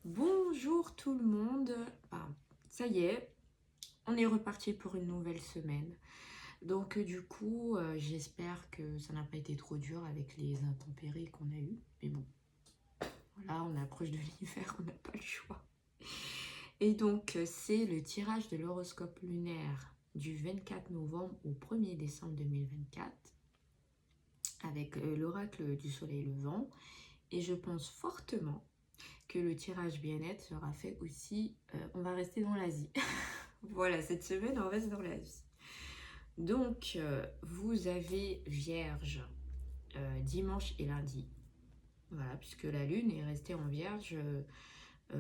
Bonjour tout le monde. Ça y est, on est reparti pour une nouvelle semaine. Donc du coup, j'espère que ça n'a pas été trop dur avec les intempéries qu'on a eues. Mais bon, voilà, on approche de l'hiver, on n'a pas le choix. Et donc, c'est le tirage de l'horoscope lunaire du 24 novembre au 1er décembre 2024 avec l'oracle du soleil levant. Et je pense fortement que le tirage bien-être sera fait aussi. On va rester dans l'Asie. Voilà, cette semaine, on reste dans l'Asie. Donc, vous avez Vierge dimanche et lundi. Voilà, puisque la Lune est restée en Vierge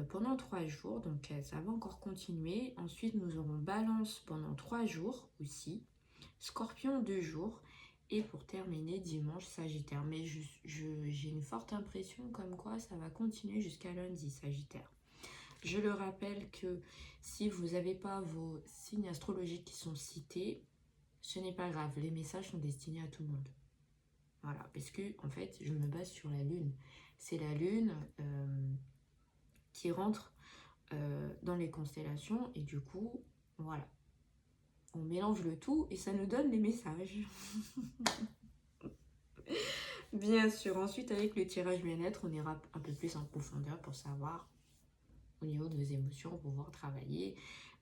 pendant 3 jours. Donc, ça va encore continuer. Ensuite, nous aurons Balance pendant 3 jours aussi. Scorpion 2 jours. Et pour terminer, dimanche, Sagittaire. Mais j'ai une forte impression comme quoi ça va continuer jusqu'à lundi, Sagittaire. Je le rappelle que si vous n'avez pas vos signes astrologiques qui sont cités, ce n'est pas grave. Les messages sont destinés à tout le monde. Voilà, parce que en fait, je me base sur la Lune. C'est la Lune qui rentre dans les constellations et du coup, voilà. On mélange le tout et ça nous donne des messages. Bien sûr, ensuite avec le tirage bien-être, on ira un peu plus en profondeur pour savoir au niveau de vos émotions, pouvoir travailler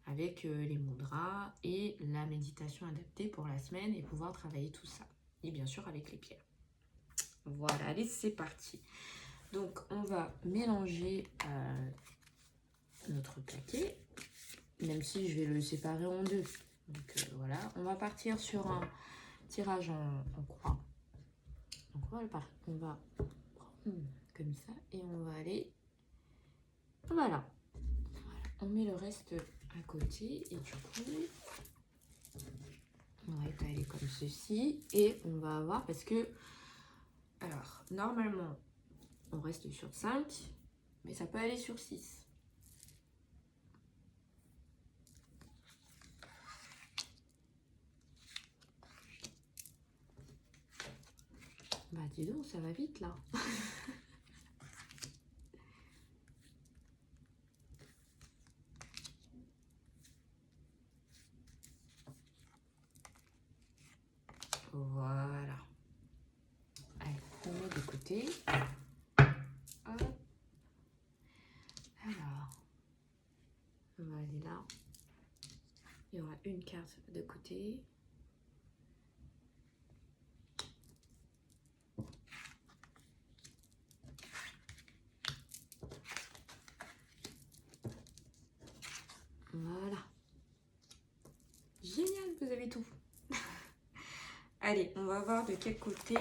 avec les mudras et la méditation adaptée pour la semaine et pouvoir travailler tout ça. Et bien sûr avec les pierres. Voilà, allez, c'est parti. Donc, on va mélanger notre paquet, même si je vais le séparer en deux. Donc, voilà, on va partir sur un tirage en croix. Donc, on va comme ça et on va aller. Voilà. On met le reste à côté et du coup, on va étaler comme ceci et on va avoir, parce que, alors, normalement, on reste sur 5, mais ça peut aller sur 6. Bah dis donc, ça va vite là. Voilà. Allez, on met de côté. Hop. Alors, on va aller là. Il y aura une carte de côté. Voilà. Génial, vous avez tout. Allez, on va voir de quel côté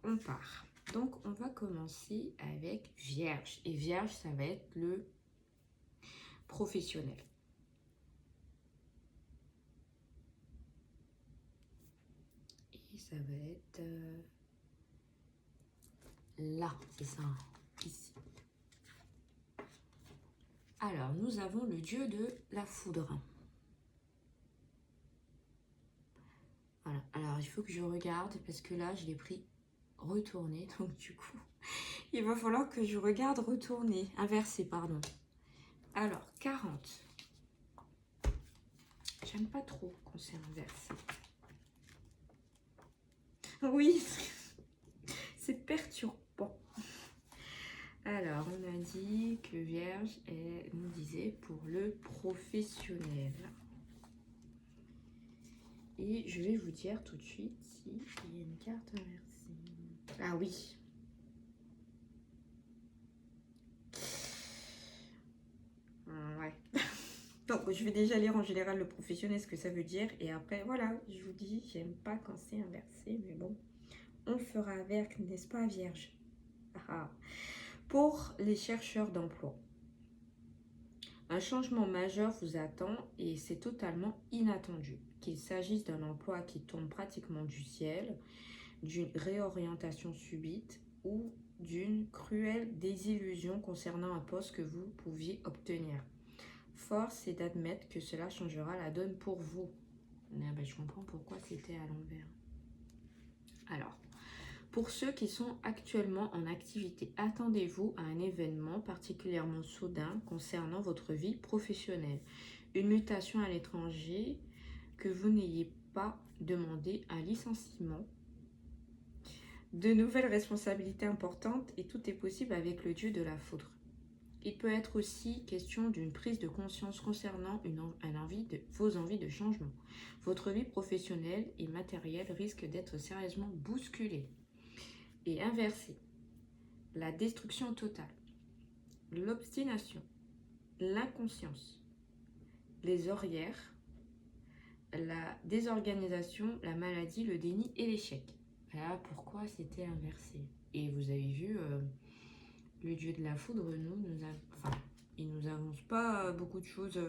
on part. Donc, on va commencer avec Vierge. Et Vierge, ça va être le professionnel. Et ça va être là, c'est ça, ici. Alors, nous avons le dieu de la foudre. Voilà, alors il faut que je regarde parce que là, je l'ai pris retourné. Donc, du coup, il va falloir que je regarde retourner. Inversé, pardon. Alors, 40. J'aime pas trop quand c'est inversé. Oui, c'est perturbant. Alors, on a dit que Vierge, elle nous disait pour le professionnel. Et je vais vous dire tout de suite s'il y a une carte inversée. Ah oui. Ouais. Donc, je vais déjà lire en général le professionnel, ce que ça veut dire. Et après, voilà, je vous dis, j'aime pas quand c'est inversé. Mais bon, on fera avec, n'est-ce pas, Vierge? Ah. Pour les chercheurs d'emploi. Un changement majeur vous attend et c'est totalement inattendu. Qu'il s'agisse d'un emploi qui tombe pratiquement du ciel, d'une réorientation subite ou d'une cruelle désillusion concernant un poste que vous pouviez obtenir. Force est d'admettre que cela changera la donne pour vous. Ah ben, je comprends pourquoi c'était à l'envers. Alors, Pour ceux qui sont actuellement en activité, attendez-vous à un événement particulièrement soudain concernant votre vie professionnelle. Une mutation à l'étranger, que vous n'ayez pas demandé un licenciement, de nouvelles responsabilités importantes, et tout est possible avec le dieu de la foudre. Il peut être aussi question d'une prise de conscience concernant vos envies de changement. Votre vie professionnelle et matérielle risque d'être sérieusement bousculée. Et inversée, la destruction totale, l'obstination, l'inconscience, les orières, la désorganisation, la maladie, le déni et l'échec. Voilà pourquoi c'était inversé. Et vous avez vu, le dieu de la foudre, il nous avance pas beaucoup de choses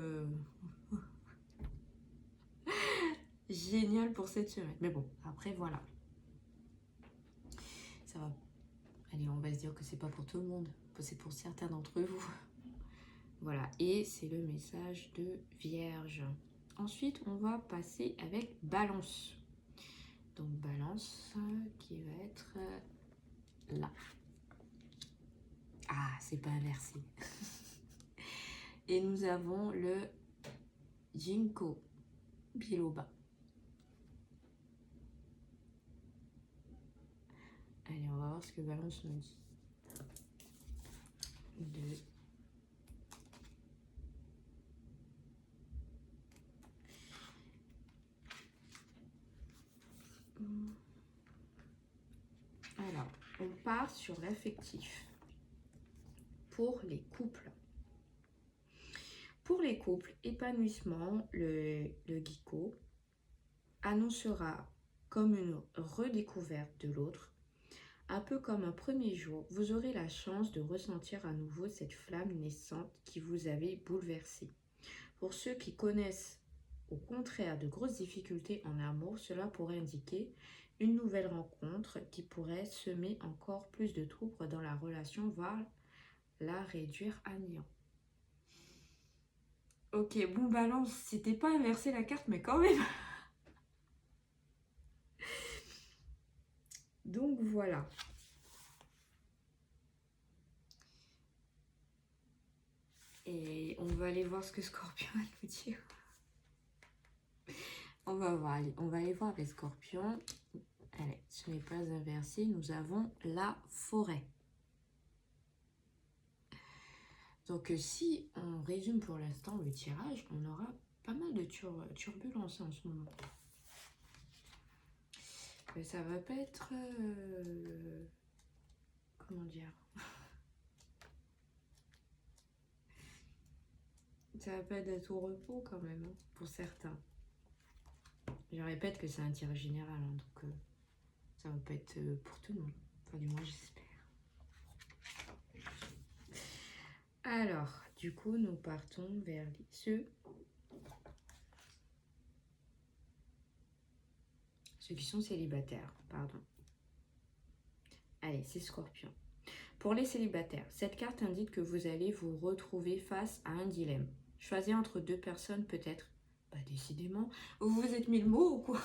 géniales pour cette semaine. Mais bon, après voilà. Ça va. Allez, on va se dire que c'est pas pour tout le monde. C'est pour certains d'entre vous. Voilà, et c'est le message de Vierge. Ensuite, on va passer avec Balance. Donc Balance qui va être là. Ah, c'est pas inversé. Et nous avons le Ginkgo biloba. Allez, on va voir ce que Balance nous dit. Alors, on part sur l'affectif. Pour les couples. Pour les couples, épanouissement, le Ginkgo annoncera comme une redécouverte de l'autre. Un peu comme un premier jour, vous aurez la chance de ressentir à nouveau cette flamme naissante qui vous avait bouleversé. Pour ceux qui connaissent au contraire de grosses difficultés en amour, cela pourrait indiquer une nouvelle rencontre qui pourrait semer encore plus de troubles dans la relation, voire la réduire à néant. Ok, bon Balance, c'était pas inversé la carte, mais quand même. Donc voilà. Et on va aller voir ce que Scorpion va nous dire. On va aller voir avec Scorpion. Allez, ce n'est pas inversé. Nous avons la forêt. Donc si on résume pour l'instant le tirage, on aura pas mal de turbulences en ce moment. Mais ça va pas être... comment dire? Ça va pas être au repos quand même, hein, pour certains. Je répète que c'est un tirage général, hein, donc ça va pas être pour tout le monde. Enfin, du moins, j'espère. Alors, du coup, nous partons vers ceux qui sont célibataires, pardon. Allez, c'est Scorpion. Pour les célibataires, cette carte indique que vous allez vous retrouver face à un dilemme. Choisir entre deux personnes peut-être. Bah décidément, vous vous êtes mis le mot ou quoi?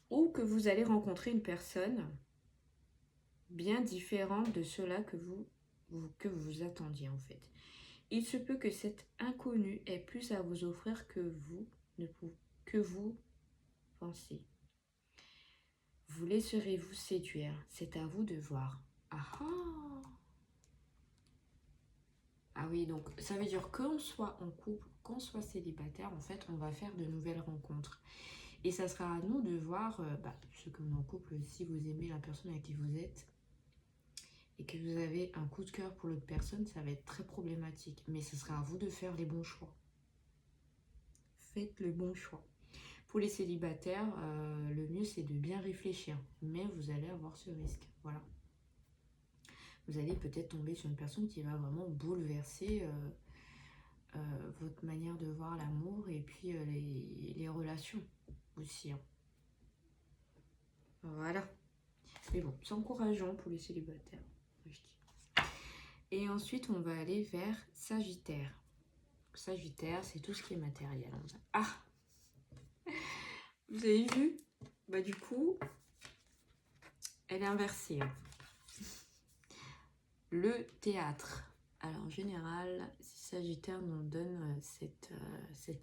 Ou que vous allez rencontrer une personne bien différente de cela que vous attendiez en fait. Il se peut que cet inconnu ait plus à vous offrir que vous pensez. Vous laisserez-vous séduire? C'est à vous de voir. Ah ah! Ah oui, donc ça veut dire qu'on soit en couple, qu'on soit célibataire, en fait, on va faire de nouvelles rencontres. Et ça sera à nous de voir, ceux qui sont en couple, si vous aimez la personne avec qui vous êtes, et que vous avez un coup de cœur pour l'autre personne, ça va être très problématique. Mais ce sera à vous de faire les bons choix. Faites le bon choix. Pour les célibataires, le mieux c'est de bien réfléchir. Mais vous allez avoir ce risque. Voilà. Vous allez peut-être tomber sur une personne qui va vraiment bouleverser votre manière de voir l'amour et puis les relations aussi. Hein. Voilà. Mais bon, c'est encourageant pour les célibataires. Et ensuite, on va aller vers Sagittaire. Sagittaire, c'est tout ce qui est matériel. Ah! Vous avez vu? Bah du coup, elle est inversée. Hein. Le théâtre. Alors en général, si Sagittaire nous donne cette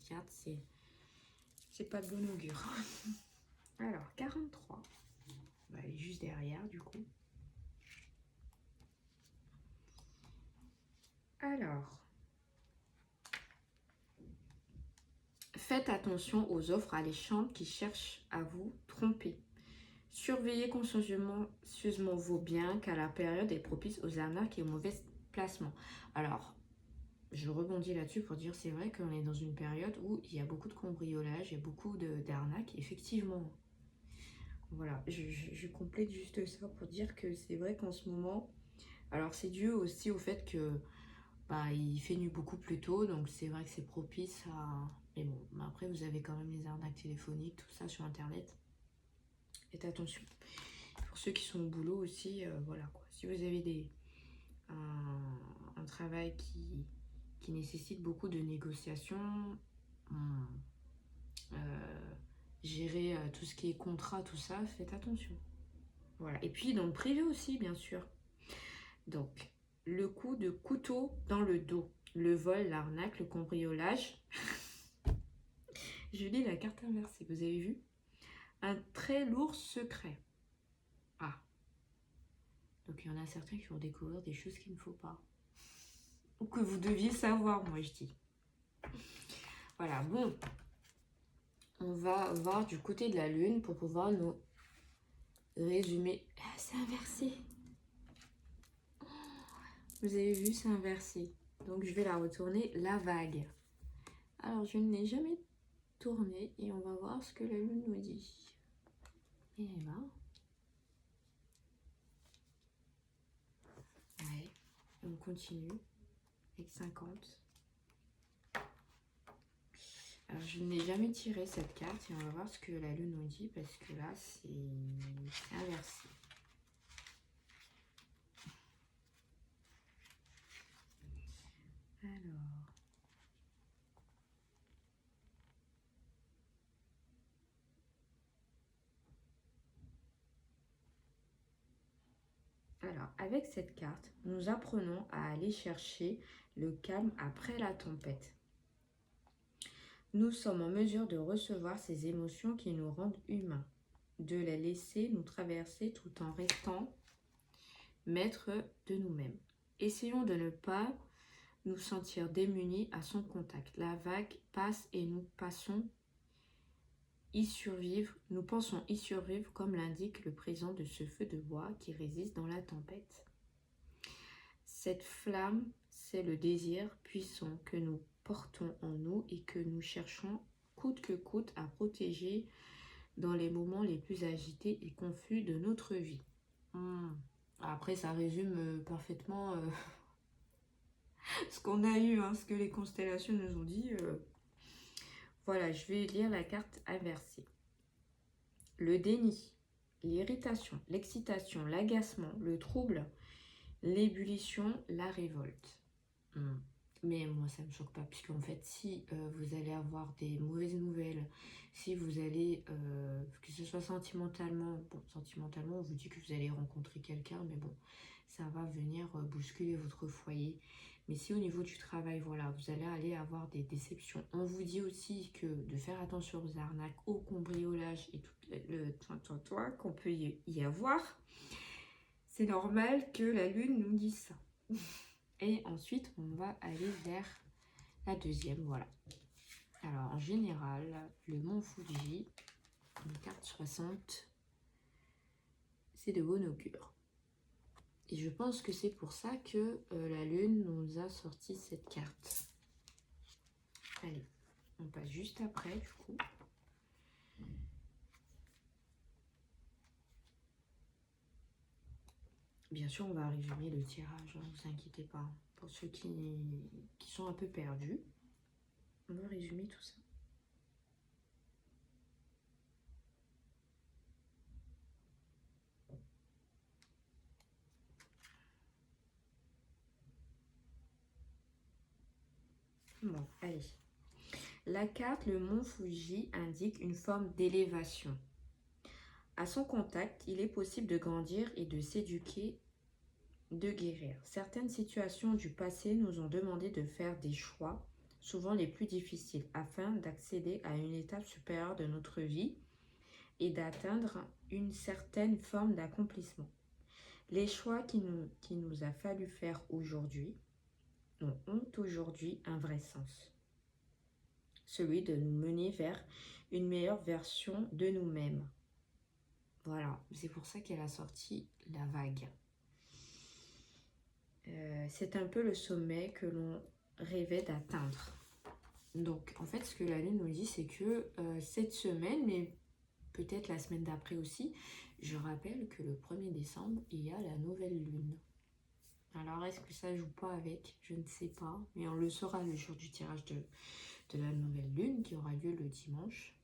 carte, c'est pas de bon augure. Alors 43. On va aller juste derrière du coup. Alors, faites attention aux offres alléchantes qui cherchent à vous tromper. Surveillez consciencieusement vos biens car la période est propice aux arnaques et aux mauvais placements. Alors, je rebondis là-dessus pour dire c'est vrai qu'on est dans une période où il y a beaucoup de cambriolage, il y a beaucoup d'arnaques, effectivement. Voilà, je complète juste ça pour dire que c'est vrai qu'en ce moment, alors c'est dû aussi au fait que il fait nuit beaucoup plus tôt, donc c'est vrai que c'est propice à... Mais bon, après vous avez quand même les arnaques téléphoniques, tout ça sur internet. Faites attention. Pour ceux qui sont au boulot aussi, voilà quoi. Si vous avez un travail qui nécessite beaucoup de négociations, gérer tout ce qui est contrat, tout ça, faites attention. Voilà. Et puis dans le privé aussi, bien sûr. Donc, le coup de couteau dans le dos, le vol, l'arnaque, le cambriolage. Je lis la carte inversée, vous avez vu? Un très lourd secret. Ah. Donc, il y en a certains qui vont découvrir des choses qu'il ne faut pas. Ou que vous deviez savoir, moi je dis. Voilà, bon. On va voir du côté de la lune pour pouvoir nous résumer. Ah, c'est inversé. Vous avez vu, c'est inversé. Donc, je vais la retourner, la vague. Alors, je ne l'ai jamais tournée et on va voir ce que la lune nous dit. Et là. Ouais. On continue avec 50. Alors, je n'ai jamais tiré cette carte et on va voir ce que la lune nous dit parce que là, c'est inversé. Alors, avec cette carte, nous apprenons à aller chercher le calme après la tempête. Nous sommes en mesure de recevoir ces émotions qui nous rendent humains, de les laisser nous traverser tout en restant maîtres de nous-mêmes. Essayons de ne pas nous sentir démunis à son contact. La vague passe et nous pensons y survivre comme l'indique le présent de ce feu de bois qui résiste dans la tempête. Cette flamme, c'est le désir puissant que nous portons en nous et que nous cherchons coûte que coûte à protéger dans les moments les plus agités et confus de notre vie. Après, ça résume parfaitement ce qu'on a eu, ce que les constellations nous ont dit. Voilà, je vais lire la carte inversée. Le déni, l'irritation, l'excitation, l'agacement, le trouble, l'ébullition, la révolte. Mais moi, ça ne me choque pas, puisqu'en fait, si vous allez avoir des mauvaises nouvelles, si vous allez, que ce soit sentimentalement, sentimentalement, on vous dit que vous allez rencontrer quelqu'un, mais bon, ça va venir bousculer votre foyer. Mais si au niveau du travail, voilà, vous allez aller avoir des déceptions. On vous dit aussi que de faire attention aux arnaques, au cambriolage et tout le toi qu'on peut y avoir. C'est normal que la lune nous dise ça. Et ensuite, on va aller vers la deuxième, voilà. Alors, en général, le mont Fuji, une carte 60, c'est de bon augure. Et je pense que c'est pour ça que la lune nous a sorti cette carte. Allez, on passe juste après, du coup. Bien sûr, on va résumer le tirage, ne vous inquiétez pas. Pour ceux qui sont un peu perdus, on va résumer tout ça. Bon, allez. La carte, le mont Fuji, indique une forme d'élévation. À son contact, il est possible de grandir et de s'éduquer, de guérir. Certaines situations du passé nous ont demandé de faire des choix, souvent les plus difficiles, afin d'accéder à une étape supérieure de notre vie et d'atteindre une certaine forme d'accomplissement. Les choix qu'il nous a fallu faire aujourd'hui ont aujourd'hui un vrai sens. Celui de nous mener vers une meilleure version de nous-mêmes. Voilà, c'est pour ça qu'elle a sorti la vague. C'est un peu le sommet que l'on rêvait d'atteindre. Donc, en fait, ce que la lune nous dit, c'est que cette semaine, mais peut-être la semaine d'après aussi, je rappelle que le 1er décembre, il y a la nouvelle lune. Alors, est-ce que ça joue pas avec? Je ne sais pas, mais on le saura le jour du tirage de la nouvelle lune qui aura lieu le dimanche.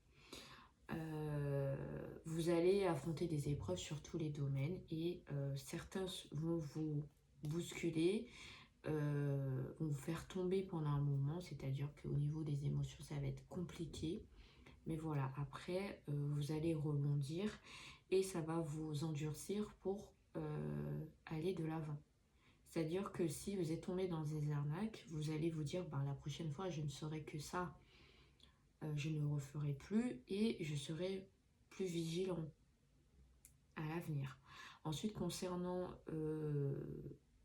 Vous allez affronter des épreuves sur tous les domaines et certains vont vous bousculer, vont vous faire tomber pendant un moment, c'est-à-dire qu'au niveau des émotions ça va être compliqué, mais voilà, après vous allez rebondir et ça va vous endurcir pour aller de l'avant. C'est-à-dire que si vous êtes tombé dans des arnaques, vous allez vous dire ben, la prochaine fois je ne serai que ça, je ne referai plus et je serai plus vigilant à l'avenir. Ensuite, concernant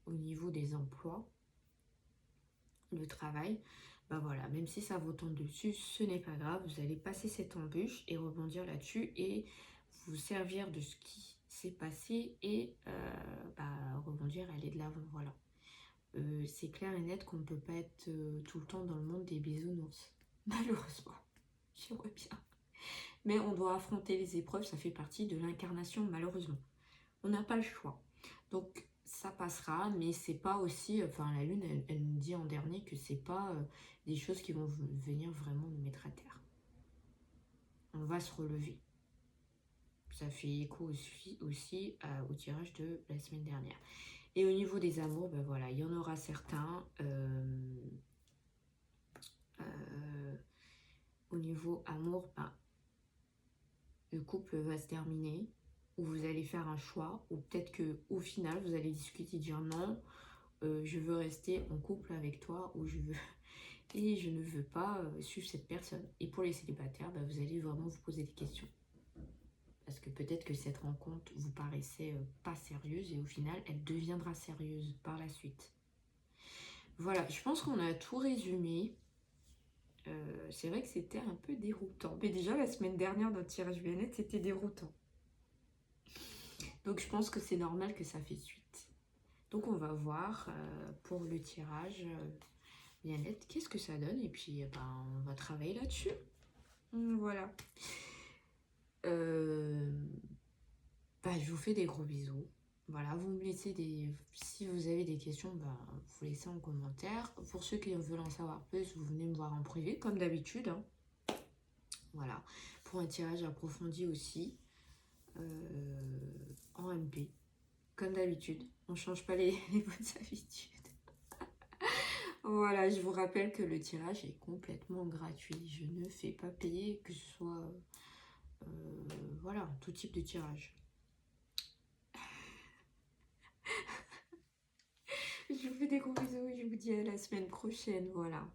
au niveau des emplois, le travail, ben voilà, même si ça vous tombe dessus, ce n'est pas grave, vous allez passer cette embûche et rebondir là-dessus et vous servir de ce qui s'est passé et rebondir, aller de l'avant, voilà. C'est clair et net qu'on ne peut pas être tout le temps dans le monde des bisounours, malheureusement. J'aimerais bien. Mais on doit affronter les épreuves, ça fait partie de l'incarnation, malheureusement. On n'a pas le choix. Donc, ça passera, mais c'est pas aussi... Enfin, la Lune, elle nous dit en dernier que c'est pas des choses qui vont venir vraiment nous mettre à terre. On va se relever. Ça fait écho aussi au tirage de la semaine dernière. Et au niveau des amours, ben voilà, il y en aura certains... au niveau amour, le couple va se terminer, ou vous allez faire un choix, ou peut-être qu'au final, vous allez discuter et dire non, je veux rester en couple avec toi, ou je veux et je ne veux pas suivre cette personne. Et pour les célibataires, vous allez vraiment vous poser des questions. Parce que peut-être que cette rencontre vous paraissait pas sérieuse, et au final, elle deviendra sérieuse par la suite. Voilà, je pense qu'on a tout résumé. C'est vrai que c'était un peu déroutant. Mais déjà, la semaine dernière, notre tirage bien-être, c'était déroutant. Donc, je pense que c'est normal que ça fait suite. Donc, on va voir pour le tirage bien-être, qu'est-ce que ça donne. Et puis, on va travailler là-dessus. Voilà. Je vous fais des gros bisous. Voilà, vous me laissez des... Si vous avez des questions, vous laissez en commentaire. Pour ceux qui veulent en savoir plus, vous venez me voir en privé, comme d'habitude. Hein. Voilà. Pour un tirage approfondi aussi, en MP. Comme d'habitude. On ne change pas les bonnes habitudes. Voilà, je vous rappelle que le tirage est complètement gratuit. Je ne fais pas payer, que ce soit... voilà, tout type de tirage. Je vous fais des gros bisous et je vous dis à la semaine prochaine, voilà.